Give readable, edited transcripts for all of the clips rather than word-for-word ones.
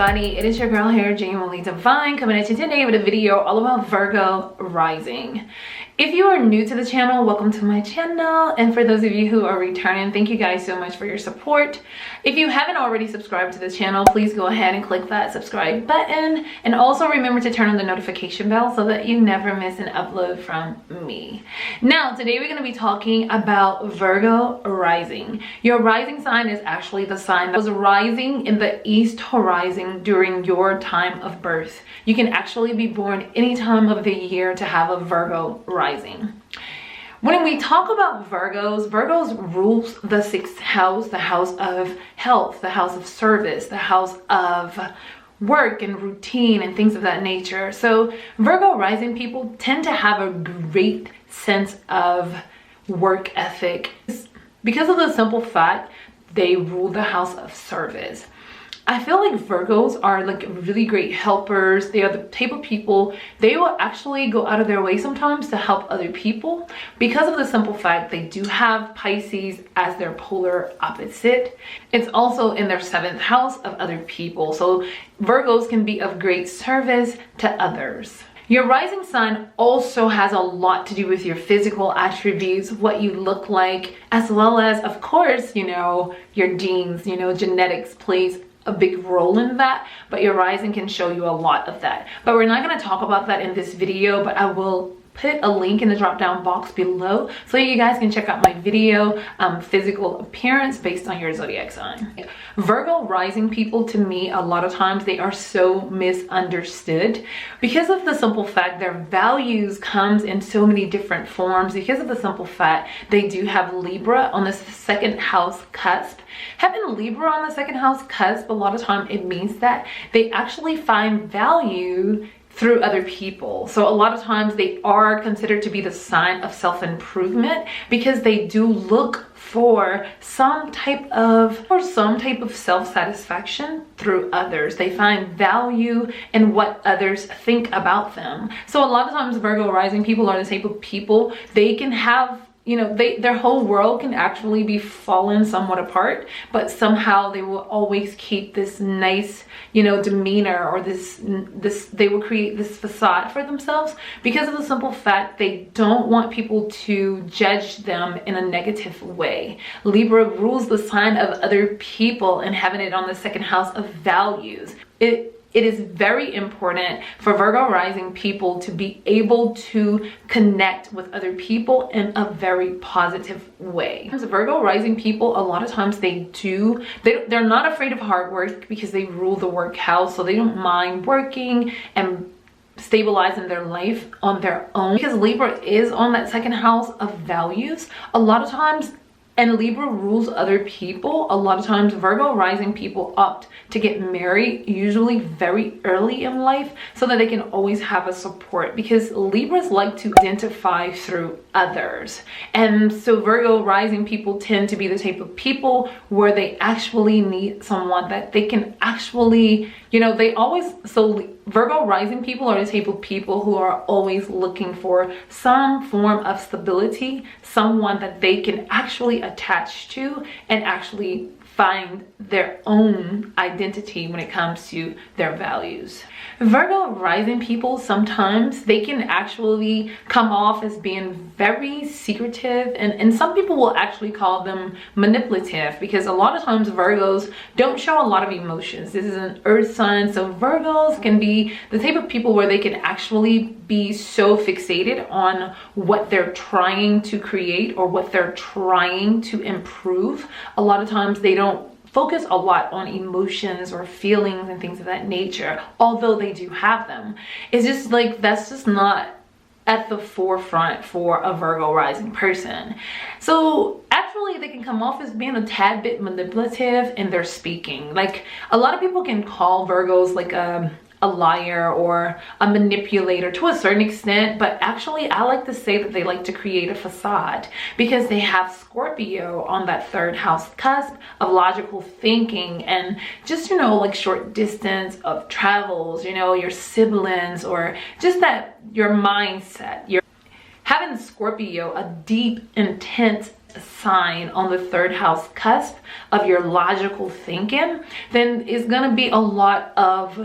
everybody, it is your girl here, Genuinely Divine, coming at you today with a video all about Virgo Rising. If you are new to the channel, welcome to my channel, and for those of you who are returning, thank you guys so much for your support. If you haven't already subscribed to the channel, please go ahead and click that subscribe button, and also remember to turn on the notification bell so that you never miss an upload from me. Now today we're going to be talking about Virgo Rising. Your rising sign is actually the sign that was rising in the east horizon during your time of birth. You can actually be born any time of the year to have a Virgo rising. When we talk about Virgos rules the sixth house, the house of health, the house of service, the house of work and routine and things of that nature. So Virgo rising people tend to have a great sense of work ethic because of the simple fact they rule the house of service. I feel like Virgos are like really great helpers. They are the type of people, they will actually go out of their way sometimes to help other people because of the simple fact they do have Pisces as their polar opposite. It's also in their seventh house of other people. So Virgos can be of great service to others. Your rising sign also has a lot to do with your physical attributes, what you look like, as well as, of course, your genes, genetics plays a big role in that, but your rising can show you a lot of that. But we're not going to talk about that in this video, but I will put a link in the drop down box below so you guys can check out my video, physical appearance based on your zodiac sign. Virgo rising people, to me, a lot of times they are so misunderstood because of the simple fact their values comes in so many different forms, because of the simple fact they do have Libra on the second house cusp. Having Libra on the second house cusp, a lot of time it means that they actually find value through other people. So a lot of times they are considered to be the sign of self-improvement because they do look for some type of self-satisfaction through others. They find value in what others think about them. So a lot of times Virgo rising people are the type of people, they can have their whole world can actually be fallen somewhat apart, but somehow they will always keep this nice, demeanor, or they will create this facade for themselves because of the simple fact they don't want people to judge them in a negative way. Libra rules the sign of other people and having it on the second house of values. It is very important for Virgo rising people to be able to connect with other people in a very positive way. Virgo rising people, a lot of times they're not afraid of hard work because they rule the work house, so they don't mind working and stabilizing their life on their own. Because Libra is on that second house of values, a lot of times, and Libra rules other people, a lot of times Virgo rising people opt to get married, usually very early in life, so that they can always have a support, because Libras like to identify through others. And so Virgo rising people tend to be the type of people where they actually need someone that they can actually, so Virgo rising people are the type of people who are always looking for some form of stability, someone that they can actually attach to and actually find their own identity when it comes to their values. Virgo rising people, sometimes they can actually come off as being very secretive, and some people will actually call them manipulative, because a lot of times Virgos don't show a lot of emotions. This is an earth sign, so Virgos can be the type of people where they can actually be so fixated on what they're trying to create or what they're trying to improve. A lot of times they don't focus a lot on emotions or feelings and things of that nature, although they do have them. It's just like, that's just not at the forefront for a Virgo rising person. So actually they can come off as being a tad bit manipulative in their speaking. Like, a lot of people can call Virgos like a liar or a manipulator to a certain extent, but actually I like to say that they like to create a facade because they have Scorpio on that third house cusp of logical thinking and just like short distance of travels, your siblings, or just that your mindset, having Scorpio, a deep, intense sign on the 3rd house cusp of your logical thinking, then it's gonna be a lot of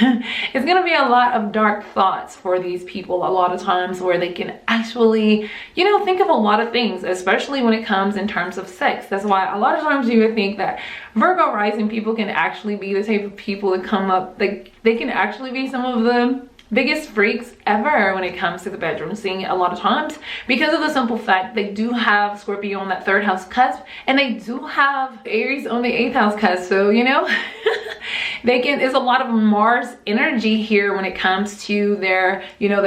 it's gonna be a lot of dark thoughts for these people a lot of times, where they can actually, you know, think of a lot of things, especially when it comes in terms of sex. That's why a lot of times you would think that Virgo rising people can actually be the type of people that come up, they can actually be some of the biggest freaks ever when it comes to the bedroom, seeing it a lot of times because of the simple fact they do have Scorpio on that 3rd house cusp, and they do have Aries on the 8th house cusp. So, you know, they can, there's a lot of Mars energy here when it comes to their, you know,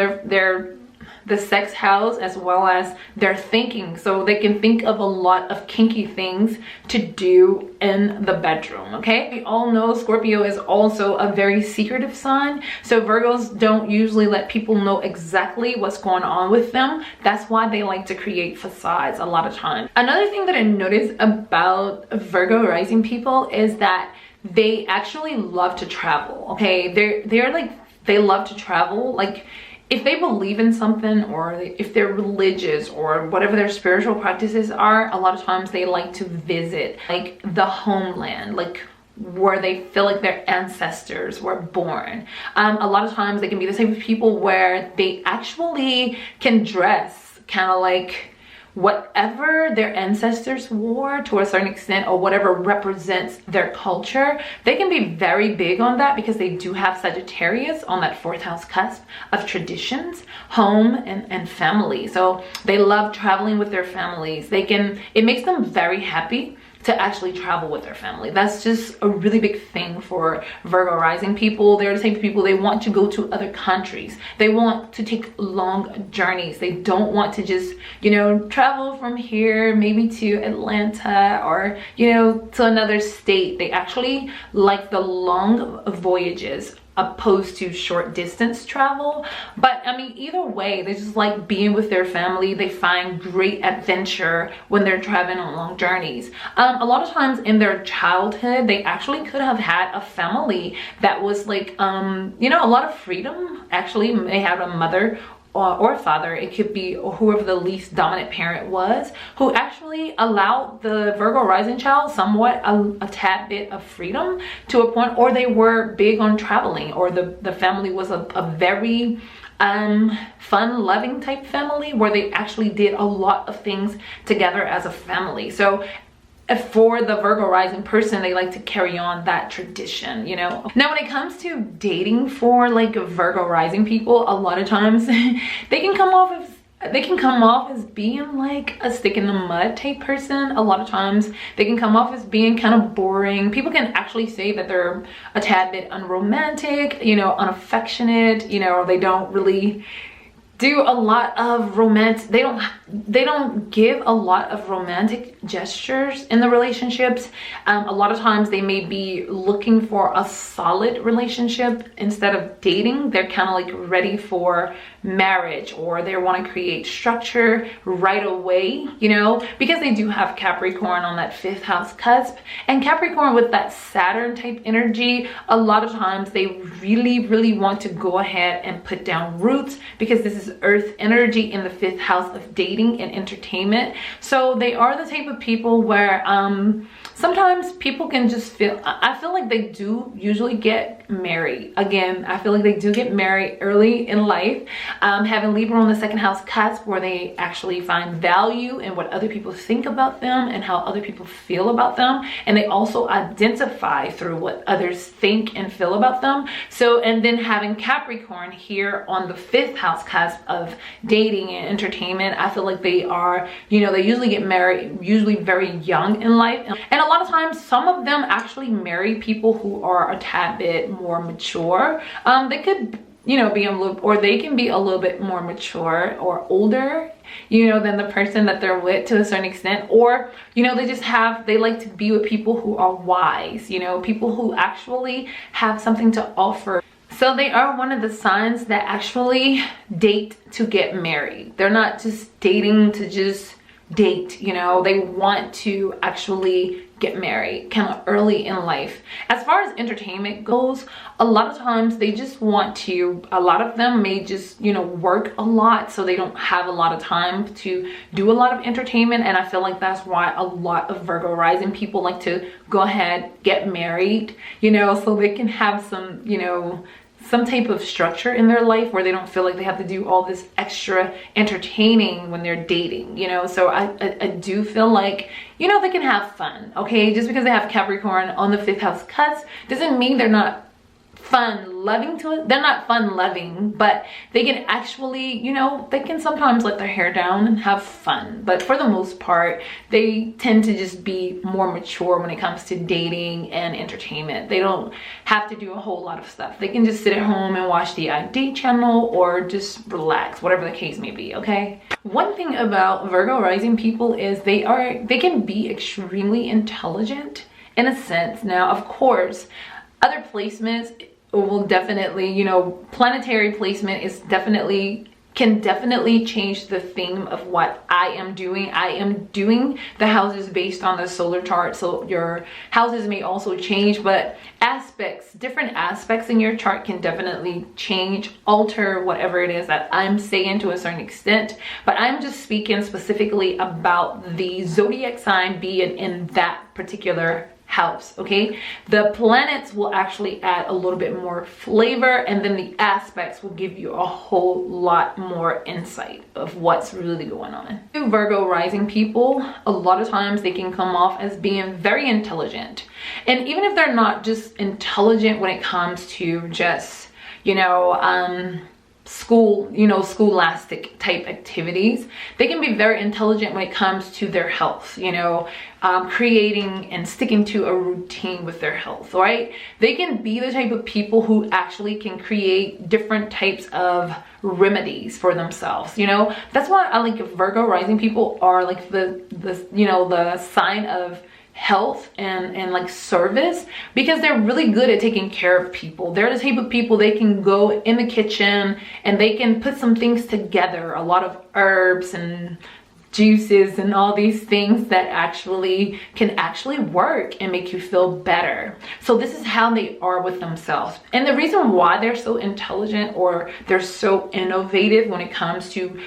the sex house as well as their thinking. So they can think of a lot of kinky things to do in the bedroom. Okay, we all know Scorpio is also a very secretive sign, so Virgos don't usually let people know exactly what's going on with them. That's why they like to create facades a lot of times. Another thing that I noticed about Virgo rising people is that they actually love to travel. Okay, they're like, they love to travel. Like, if they believe in something, or if they're religious, or whatever their spiritual practices are, a lot of times they like to visit like the homeland, like where they feel like their ancestors were born. A lot of times they can be the type of people where they actually can dress kind of like whatever their ancestors wore to a certain extent, or whatever represents their culture. They can be very big on that because they do have Sagittarius on that 4th house cusp of traditions, home, and family. So they love traveling with their families. It makes them very happy to actually travel with their family. That's just a really big thing for Virgo rising people. They're the type of people, they want to go to other countries. They want to take long journeys. They don't want to just, you know, travel from here maybe to Atlanta, or, you know, to another state. They actually like the long voyages opposed to short distance travel. But I mean, either way, they just like being with their family. They find great adventure when they're traveling on long journeys. A lot of times in their childhood, they actually could have had a family that was like, you know, a lot of freedom. Actually, they have a mother or father, it could be whoever the least dominant parent was, who actually allowed the Virgo rising child somewhat a tad bit of freedom to a point, or they were big on traveling, or the family was a very fun loving type family where they actually did a lot of things together as a family. So for the Virgo rising person, they like to carry on that tradition, you know. Now when it comes to dating for like Virgo rising people, a lot of times they can come off as being like a stick in the mud type person. A lot of times they can come off as being kind of boring. People can actually say that they're a tad bit unromantic, you know, unaffectionate, you know, or they don't really do a lot of romance. They don't give a lot of romantic gestures in the relationships. A lot of times they may be looking for a solid relationship instead of dating. They're kind of like ready for marriage, or they want to create structure right away, you know, because they do have Capricorn on that 5th house cusp, and Capricorn with that Saturn type energy, a lot of times they really want to go ahead and put down roots, because this is earth energy in the 5th house of dating and entertainment. So they are the type of people where sometimes people can just I feel like they do usually get married. Again, I feel like they do get married early in life. Having Libra on the 2nd house cusp, where they actually find value in what other people think about them and how other people feel about them, and they also identify through what others think and feel about them. So, and then having Capricorn here on the 5th house cusp of dating and entertainment, I feel like they are, you know, they usually get married usually very young in life, and a lot of times some of them actually marry people who are a tad bit more mature. They could, you know, be a little, or they can be a little bit more mature or older, you know, than the person that they're with to a certain extent. Or, you know, they like to be with people who are wise, you know, people who actually have something to offer. So they are one of the signs that actually date to get married. They're not just dating to just date, you know, they want to actually get married kind of early in life. As far as entertainment goes, a lot of times they just want to, a lot of them may just, you know, work a lot, so they don't have a lot of time to do a lot of entertainment. And I feel like that's why a lot of Virgo rising people like to go ahead, get married, you know, so they can have some, you know, some type of structure in their life where they don't feel like they have to do all this extra entertaining when they're dating, you know. So I do feel like, you know, they can have fun, okay? Just because they have Capricorn on the 5th house cusp doesn't mean they're not fun loving to it. They're not fun loving, but they can actually, you know, they can sometimes let their hair down and have fun. But for the most part, they tend to just be more mature when it comes to dating and entertainment. They don't have to do a whole lot of stuff. They can just sit at home and watch the ID channel or just relax, whatever the case may be, okay? One thing about Virgo rising people is they can be extremely intelligent in a sense. Now, of course, other placements will definitely, you know, planetary placement is can definitely change the theme of what I am doing. I am doing the houses based on the solar chart, so your houses may also change, but aspects, different aspects in your chart can definitely change, alter whatever it is that I'm saying to a certain extent. But I'm just speaking specifically about the zodiac sign being in that particular house, okay? The planets will actually add a little bit more flavor, and then the aspects will give you a whole lot more insight of what's really going on. Virgo rising people, a lot of times they can come off as being very intelligent, and even if they're not just intelligent when it comes to just, you know, school, you know, scholastic type activities, they can be very intelligent when it comes to their health, you know, creating and sticking to a routine with their health, right? They can be the type of people who actually can create different types of remedies for themselves, you know. That's why I like Virgo rising people are like the you know, the sign of health and like service, because they're really good at taking care of people. They're the type of people, they can go in the kitchen and they can put some things together, a lot of herbs and juices and all these things that actually can work and make you feel better. So this is how they are with themselves. And the reason why they're so intelligent or they're so innovative when it comes to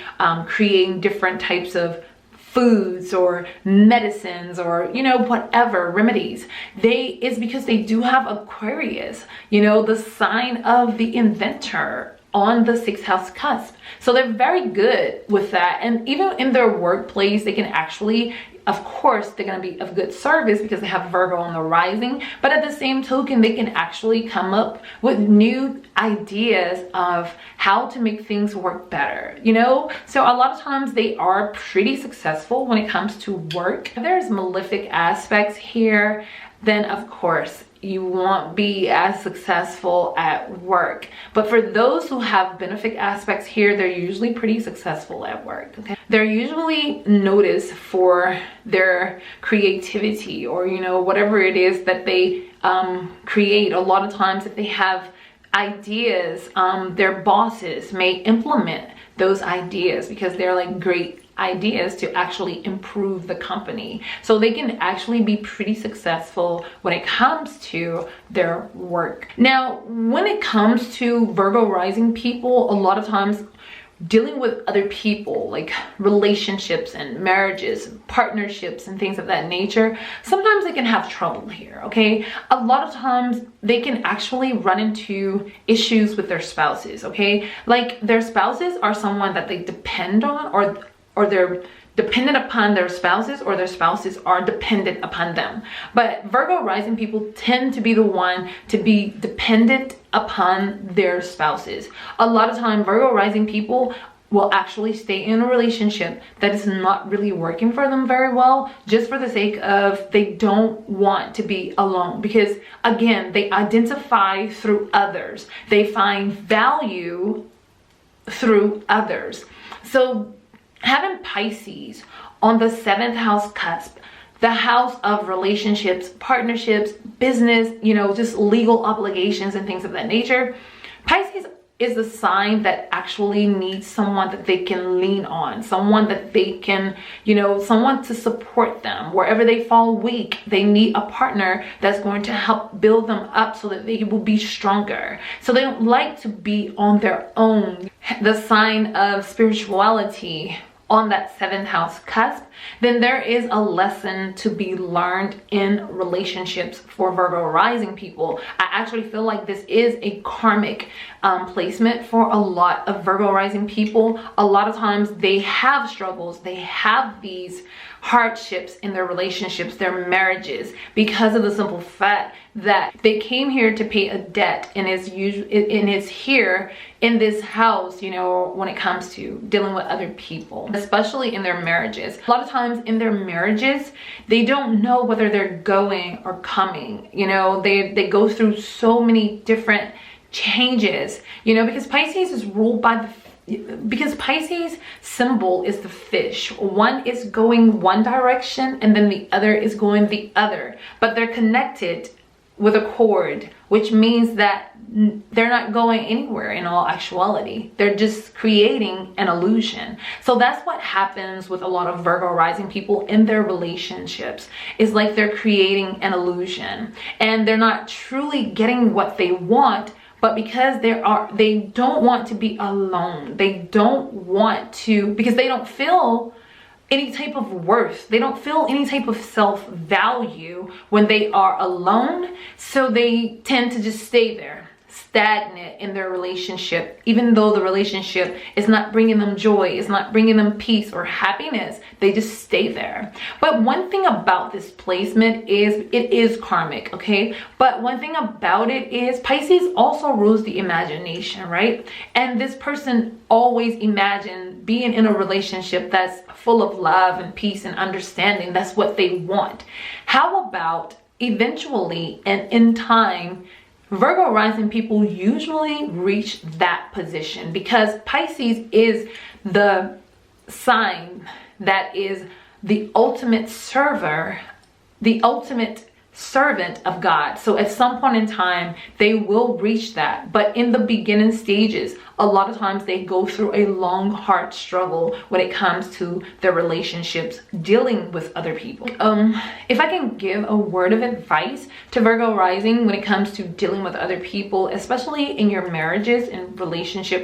creating different types of foods or medicines or, you know, whatever remedies, is because they do have Aquarius, you know, the sign of the inventor on the 6th house cusp. So they're very good with that. And even in their workplace, they can actually, of course, they're going to be of good service because they have Virgo on the rising, but at the same token, they can actually come up with new ideas of how to make things work better, you know? So a lot of times they are pretty successful when it comes to work. If there's malefic aspects here, then of course you won't be as successful at work. But for those who have benefic aspects here, they're usually pretty successful at work, okay? They're usually noticed for their creativity or, you know, whatever it is that they create. A lot of times if they have ideas, their bosses may implement those ideas because they're like great ideas to actually improve the company. So they can actually be pretty successful when it comes to their work. Now, when it comes to Virgo rising people, a lot of times dealing with other people, like relationships and marriages, partnerships and things of that nature, sometimes they can have trouble here, okay? A lot of times they can actually run into issues with their spouses, okay? Like their spouses are someone that they depend on, or they're dependent upon their spouses, or their spouses are dependent upon them. But Virgo rising people tend to be the one to be dependent upon their spouses. A lot of time Virgo rising people will actually stay in a relationship that is not really working for them very well, just for the sake of they don't want to be alone, because again, they identify through others. They find value through others. So having Pisces on the 7th house cusp, the house of relationships, partnerships, business, you know, just legal obligations and things of that nature, Pisces is the sign that actually needs someone that they can lean on, someone that they can, you know, someone to support them wherever they fall weak. They need a partner that's going to help build them up so that they will be stronger. So they don't like to be on their own. The sign of spirituality on that 7th house cusp, then there is a lesson to be learned in relationships for Virgo rising people. I actually feel like this is a karmic placement for a lot of Virgo rising people. A lot of times they have struggles, they have these hardships in their relationships, their marriages, because of the simple fact that they came here to pay a debt, and is here in this house, you know, when it comes to dealing with other people, especially in their marriages. A lot of times in their marriages, they don't know whether they're going or coming. You know, they go through so many different changes, you know, because Pisces is ruled by because Pisces symbol is the fish. One is going one direction and then the other is going the other, but they're connected with a cord, which means that they're not going anywhere in all actuality. They're just creating an illusion. So that's what happens with a lot of Virgo rising people in their relationships. It's like they're creating an illusion and they're not truly getting what they want. But because they don't want to be alone. They don't want to, because they don't feel any type of worth. They don't feel any type of self-value when they are alone. So they tend to just stay there, stagnant in their relationship, even though the relationship is not bringing them joy, is not bringing them peace or happiness. They just stay there. But one thing about this placement is it is karmic, okay? But one thing about it is Pisces also rules the imagination, right? And this person always imagined being in a relationship that's full of love and peace and understanding. That's what they want. How about eventually and in time, Virgo rising people usually reach that position, because Pisces is the sign that is the ultimate server, the ultimate servant of God. So at some point in time, they will reach that. But in the beginning stages, a lot of times they go through a long, hard struggle when it comes to their relationships, dealing with other people. If I can give a word of advice to Virgo rising when it comes to dealing with other people, especially in your marriages and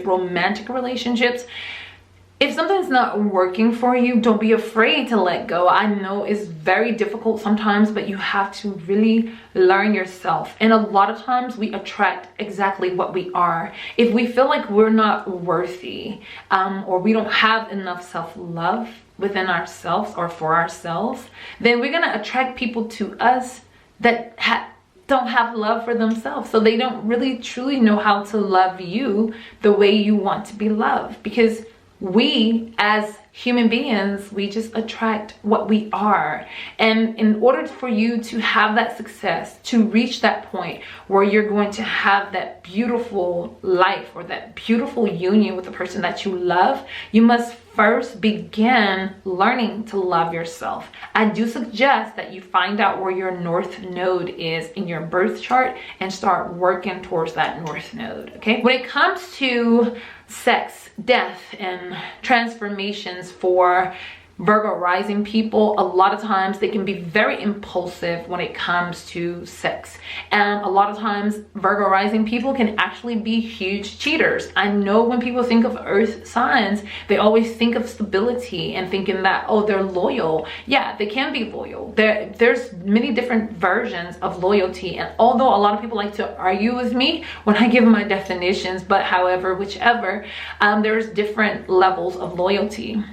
romantic relationships, if something's not working for you, don't be afraid to let go. I know it's very difficult sometimes, but you have to really learn yourself. And a lot of times we attract exactly what we are. If we feel like we're not worthy, or we don't have enough self-love within ourselves or for ourselves, then we're gonna attract people to us that don't have love for themselves. So they don't really truly know how to love you the way you want to be loved, because we as human beings, we just attract what we are. And in order for you to have that success, to reach that point where you're going to have that beautiful life or that beautiful union with the person that you love, you must first begin learning to love yourself. I do suggest that you find out where your north node is in your birth chart and start working towards that north node, okay? When it comes to sex, death, and transformations for Virgo rising people, a lot of times they can be very impulsive when it comes to sex. And a lot of times Virgo rising people can actually be huge cheaters. I know when people think of earth signs, they always think of stability and thinking that, oh, they're loyal. Yeah, they can be loyal. There's many different versions of loyalty. And although a lot of people like to argue with me when I give my definitions, but however, whichever, there's different levels of loyalty.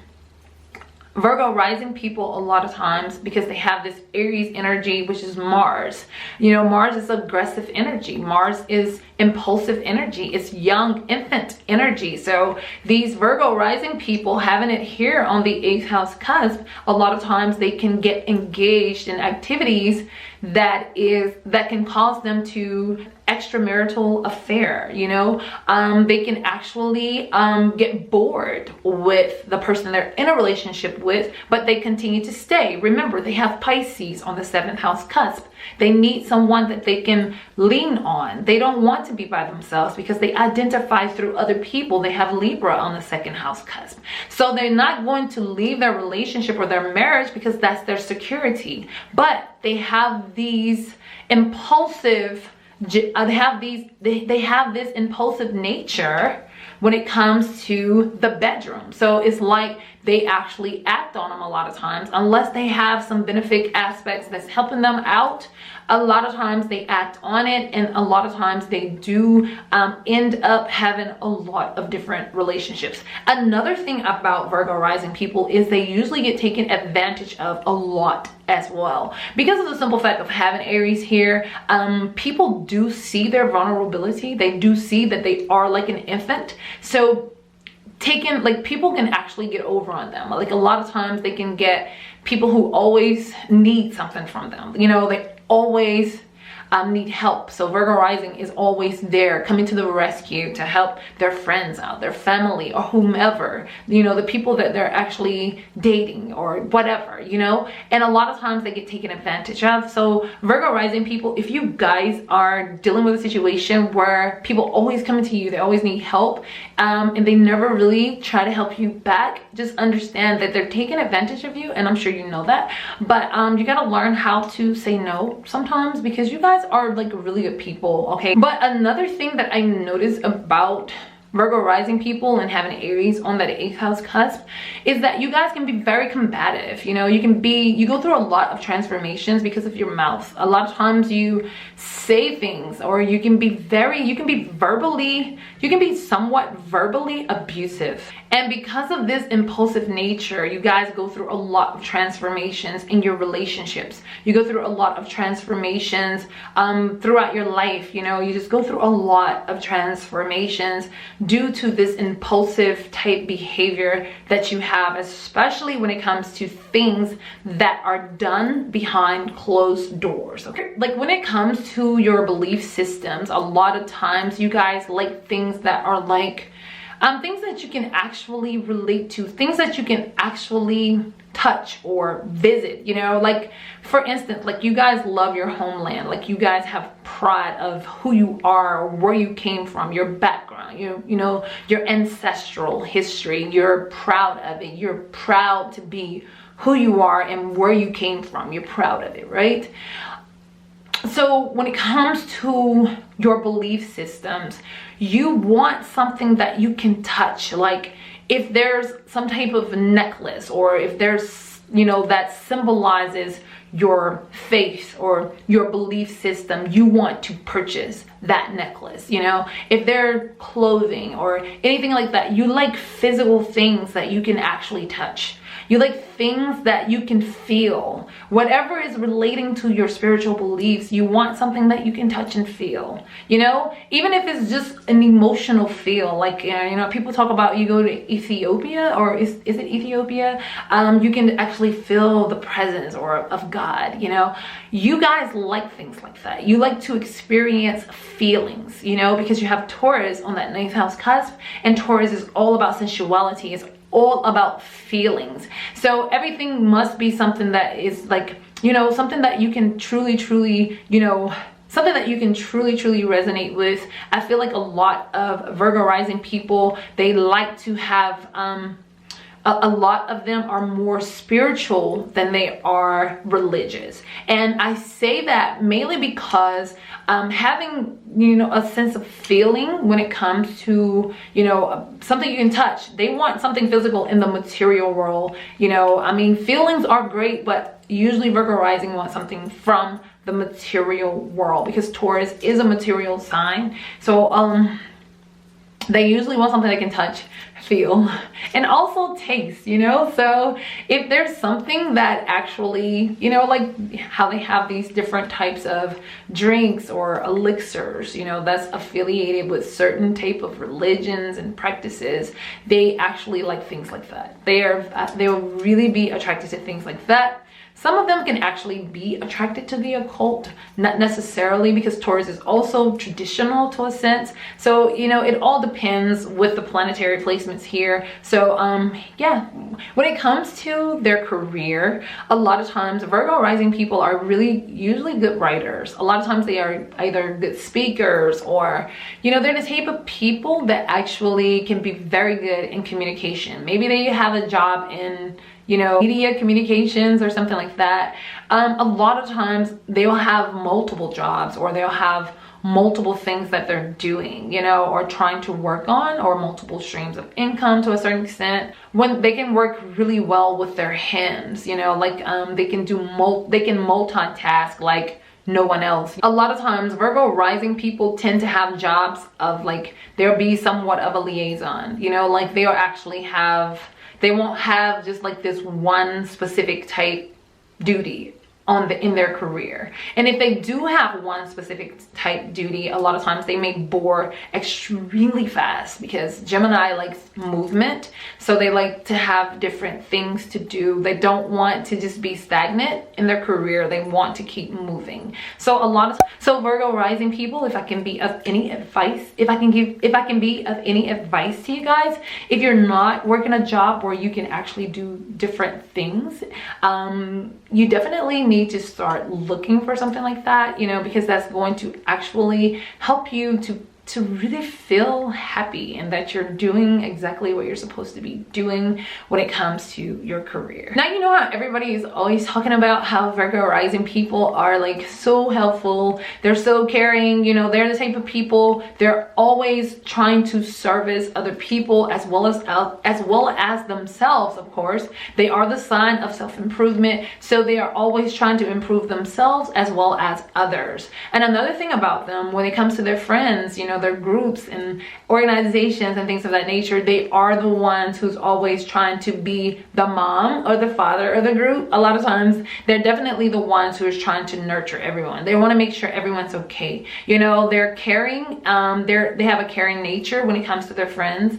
Virgo rising people, a lot of times, because they have this Aries energy, which is Mars. You know, Mars is aggressive energy. Mars is impulsive energy. It's young infant energy. So these Virgo rising people having it here on the 8th house cusp, a lot of times they can get engaged in activities that can cause them to extramarital affair, you know. They can actually get bored with the person they're in a relationship with, but they continue to stay. Remember, they have Pisces on the 7th house cusp. They need someone that they can lean on. They don't want want to be by themselves because they identify through other people. They have Libra on the second house cusp. So they're not going to leave their relationship or their marriage because that's their security. But they have these impulsive, they have this impulsive nature when it comes to the bedroom. So it's like they actually act on them a lot of times, unless they have some benefic aspects that's helping them out. A lot of times they act on it, and a lot of times they do end up having a lot of different relationships. Another thing about Virgo rising people is they usually get taken advantage of a lot as well, because of the simple fact of having Aries here. People do see their vulnerability. They do see that they are like an infant. So people can actually get over on them. Like a lot of times they can get people who always need something from them. You know, they always need help. So Virgo rising is always there, coming to the rescue to help their friends out, their family, or whomever, you know, the people that they're actually dating or whatever, you know. And a lot of times they get taken advantage of. So Virgo rising people, if you guys are dealing with a situation where people always come to you, they always need help, and they never really try to help you back, just understand that they're taking advantage of you, and I'm sure you know that. But you gotta learn how to say no sometimes, because you guys are like really good people, okay? But another thing that I noticed about Virgo rising people and having Aries on that 8th house cusp is that you guys can be very combative. You know, you go through a lot of transformations because of your mouth. A lot of times you say things, or you can be somewhat verbally abusive. And because of this impulsive nature, you guys go through a lot of transformations in your relationships. You go through a lot of transformations throughout your life. You know, you just go through a lot of transformations due to this impulsive type behavior that you have, especially when it comes to things that are done behind closed doors, okay? Like when it comes to your belief systems, a lot of times you guys like things that are like things that you can actually relate to, things that you can actually touch or visit, you know. Like for instance, like you guys love your homeland. Like you guys have pride of who you are, or where you came from, your background, you know, your ancestral history. You're proud of it. You're proud to be who you are and where you came from. You're proud of it, right? So when it comes to your belief systems, you want something that you can touch. Like if there's some type of necklace, or if there's, you know, that symbolizes your faith or your belief system, you want to purchase that necklace. You know, if they're clothing or anything like that, you like physical things that you can actually touch. You like things that you can feel. Whatever is relating to your spiritual beliefs, you want something that you can touch and feel. You know, even if it's just an emotional feel. Like, you know, people talk about, you go to Ethiopia, or is it Ethiopia? You can actually feel the presence of God, you know. You guys like things like that. You like to experience feelings, you know, because you have Taurus on that 9th house cusp, and Taurus is all about sensuality. It's all about feelings. So everything must be something that is like, you know, something that you can truly, you know, something that you can truly resonate with. I feel like a lot of Virgo rising people, they like to have a lot of them are more spiritual than they are religious. And I say that mainly because having, you know, a sense of feeling when it comes to, you know, something you can touch. They want something physical in the material world. You know, I mean, feelings are great, but usually Virgo rising wants something from the material world, because Taurus is a material sign. So they usually want something they can touch, feel, and also taste, you know. So if there's something that actually, you know, like how they have these different types of drinks or elixirs, you know, that's affiliated with certain type of religions and practices, they actually like things like that. They will really be attracted to things like that. Some of them can actually be attracted to the occult, not necessarily, because Taurus is also traditional to a sense. So, you know, it all depends with the planetary placement placements here. So yeah, when it comes to their career, a lot of times Virgo rising people are usually good writers. A lot of times they are either good speakers, or you know, they're the type of people that actually can be very good in communication. Maybe they have a job in, you know, media communications or something like that. A lot of times they'll have multiple jobs, or they'll have multiple things that they're doing, you know, or trying to work on, or multiple streams of income to a certain extent. When they can work really well with their hands, you know, like they can multitask like no one else. A lot of times Virgo rising people tend to have jobs of like, there'll be somewhat of a liaison, you know, like they'll actually have, they won't have just like this one specific type duty in their career. And if they do have one specific type duty, a lot of times they may bore extremely fast, because Gemini likes movement, so they like to have different things to do. They don't want to just be stagnant in their career. They want to keep moving. So so Virgo rising people, if I can be of any advice, if I can be of any advice to you guys, if you're not working a job where you can actually do different things, you definitely need to start looking for something like that, you know, because that's going to actually help you to really feel happy, and that you're doing exactly what you're supposed to be doing when it comes to your career. Now, you know how everybody is always talking about how Virgo rising people are like so helpful, they're so caring, you know, they're the type of people, they're always trying to service other people as well as themselves. Of course, they are the sign of self-improvement, so they are always trying to improve themselves as well as others. And another thing about them, when it comes to their friends, you know, their groups and organizations and things of that nature, they are the ones who's always trying to be the mom or the father of the group. A lot of times they're definitely the ones who is trying to nurture everyone. They want to make sure everyone's okay. You know, they're caring. They have a caring nature when it comes to their friends.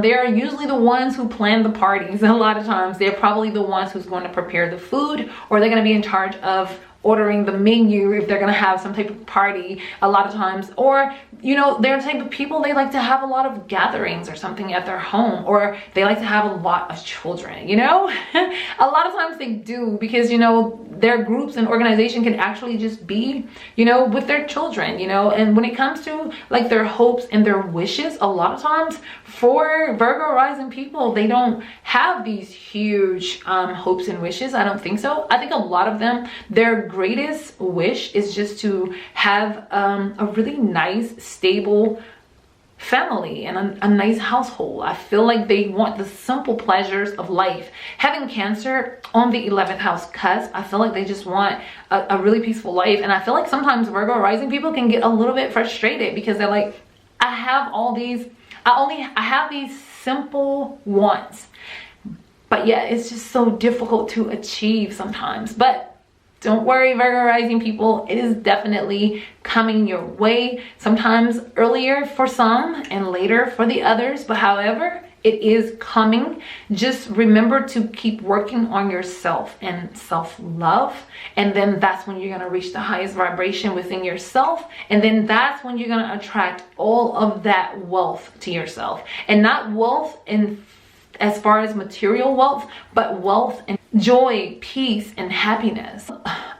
They are usually the ones who plan the parties. And a lot of times they're probably the ones who's going to prepare the food, or they're going to be in charge of ordering the menu if they're gonna have some type of party a lot of times. Or, you know, they're the type of people, they like to have a lot of gatherings or something at their home, or they like to have a lot of children, you know. A lot of times they do, because, you know, their groups and organization can actually just be, you know, with their children, you know. And when it comes to like their hopes and their wishes, a lot of times for Virgo rising people, they don't have these huge hopes and wishes. I don't think so. I think a lot of them, their greatest wish is just to have a really nice, stable family and a nice household. I feel like they want the simple pleasures of life. Having Cancer on the 11th house cusp, I feel like they just want a really peaceful life. And I feel like sometimes Virgo rising people can get a little bit frustrated, because they're like, I have these simple wants, but yet it's just so difficult to achieve sometimes. But don't worry, Virgo rising people, it is definitely coming your way. Sometimes earlier for some and later for the others, but however, it is coming. Just remember to keep working on yourself and self-love, and then that's when you're going to reach the highest vibration within yourself, and then that's when you're going to attract all of that wealth to yourself. And not wealth in as far as material wealth, but wealth and joy, peace, and happiness.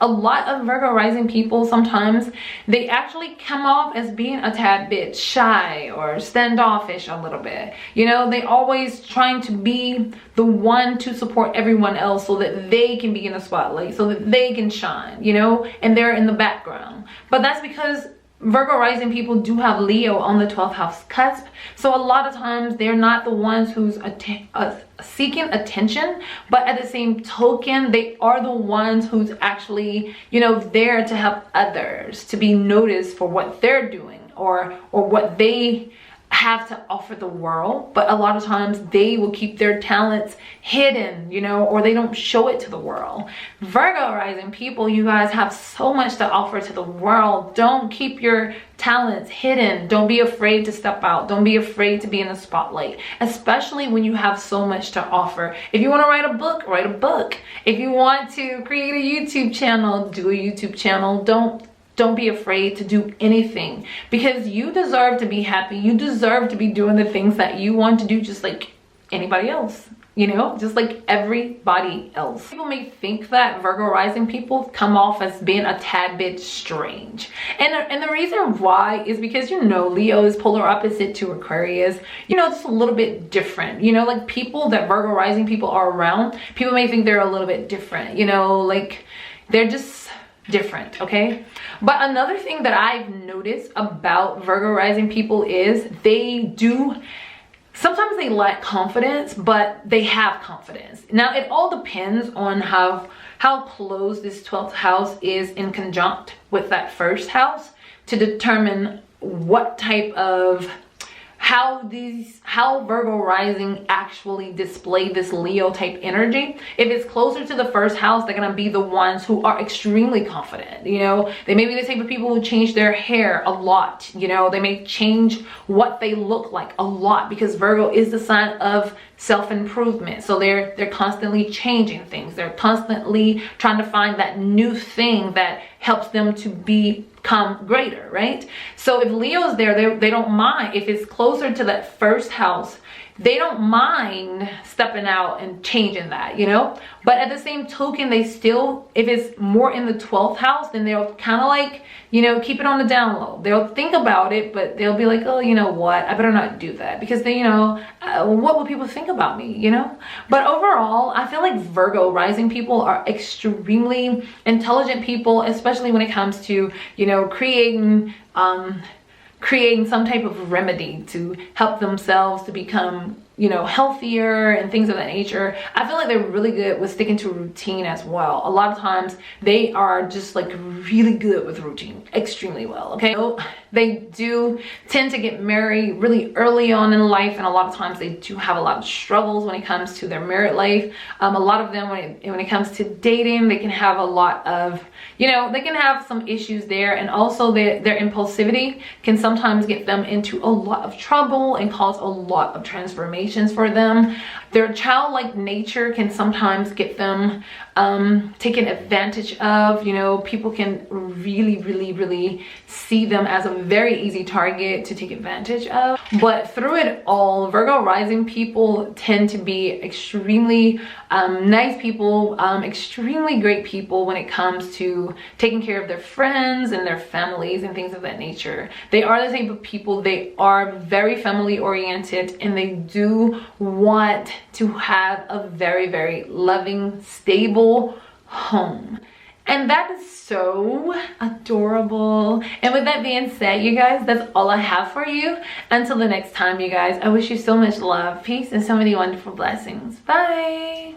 A lot of Virgo rising people, sometimes they actually come off as being a tad bit shy or standoffish a little bit. You know, they always trying to be the one to support everyone else so that they can be in the spotlight, so that they can shine, you know, and they're in the background. But that's because Virgo rising people do have Leo on the 12th house cusp, so a lot of times they're not the ones who's seeking attention, but at the same token, they are the ones who's actually, you know, there to help others, to be noticed for what they're doing or what they have to offer the world. But a lot of times they will keep their talents hidden, you know, or they don't show it to the world. Virgo rising people, you guys have so much to offer to the world. Don't keep your talents hidden. Don't be afraid to step out. Don't be afraid to be in the spotlight, especially when you have so much to offer. If you want to write a book, write a book. If you want to create a YouTube channel, do a YouTube channel. Don't don't be afraid to do anything, because you deserve to be happy. You deserve to be doing the things that you want to do, just like anybody else, you know, just like everybody else. People may think that Virgo rising people come off as being a tad bit strange, and the reason why is because, you know, Leo is polar opposite to Aquarius, you know, it's a little bit different, you know, like people that Virgo rising people are around, people may think they're a little bit different, you know, like they're just different, okay? But another thing that I've noticed about Virgo rising people is sometimes they lack confidence, but they have confidence. Now, it all depends on how close this 12th house is in conjunct with that first house to determine what type of, how Virgo rising actually display this Leo type energy. If it's closer to the first house, they're gonna be the ones who are extremely confident, you know. They may be the type of people who change their hair a lot, you know. They may change what they look like a lot, because Virgo is the sign of self-improvement. So they're constantly changing things. They're constantly trying to find that new thing that helps them to become greater, right? So if Leo's there, they don't mind. If it's closer to that first house, they don't mind stepping out and changing that, you know. But at the same token, they still, if it's more in the 12th house, then they'll kind of like, you know, keep it on the down low. They'll think about it, but they'll be like, oh, you know what, I better not do that, because they, you know, what will people think about me, you know? But overall, I feel like Virgo rising people are extremely intelligent people, especially when it comes to, you know, creating some type of remedy to help themselves to become, you know, healthier and things of that nature. I feel like they're really good with sticking to routine as well. A lot of times they are just like really good with routine, extremely well, okay? So they do tend to get married really early on in life, and a lot of times they do have a lot of struggles when it comes to their married life. A lot of them, when it comes to dating, they can have a lot of, you know, they can have some issues there, and also their impulsivity can sometimes get them into a lot of trouble and cause a lot of transformations for them. Their childlike nature can sometimes get them taken advantage of. You know, people can really see them as a very easy target to take advantage of. But through it all, Virgo rising people tend to be extremely nice people, extremely great people when it comes to taking care of their friends and their families and things of that nature. They are the type of people, they are very family oriented, and they do want to have a very loving, stable home. And that is so adorable. And with that being said, you guys, that's all I have for you. Until the next time, you guys, I wish you so much love, peace, and so many wonderful blessings. Bye.